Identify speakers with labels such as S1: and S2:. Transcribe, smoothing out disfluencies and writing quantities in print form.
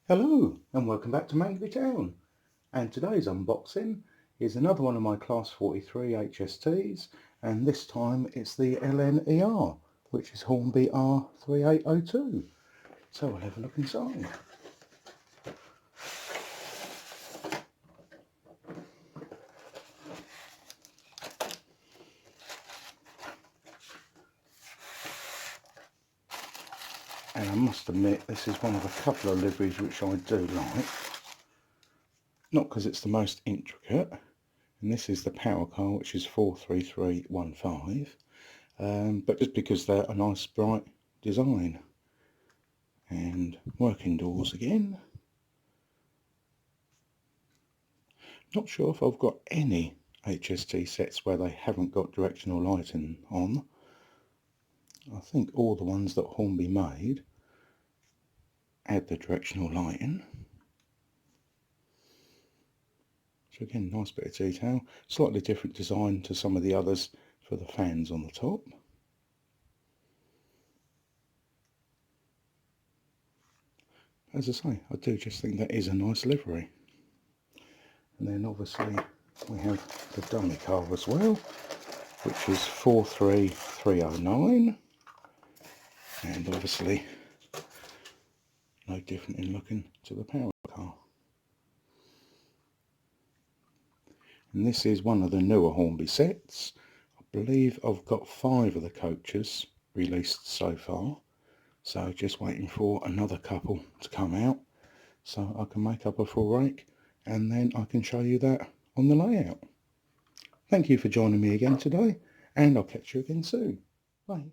S1: Hello and welcome back to Mangley Town, and today's unboxing is another one of my Class 43 HSTs, and this time it's the LNER, which is Hornby R3802. So we'll have a look inside. And I must admit, this is one of a couple of liveries which I do like. Not because it's the most intricate, and this is the power car, which is 43315, but just because they're a nice bright design. And working doors again. Not sure if I've got any HST sets where they haven't got directional lighting on. I think all the ones that Hornby made had the directional lighting. So again, nice bit of detail. Slightly different design to some of the others for the fans on the top. As I say, I do just think that is a nice livery. And then obviously we have the dummy car as well, which is 43309. And obviously no different in looking to the power car. And this is one of the newer Hornby sets. I believe I've got 5 of the coaches released so far. So just waiting for another couple to come out so I can make up a full rake, and then I can show you that on the layout. Thank you for joining me again today, and I'll catch you again soon. Bye.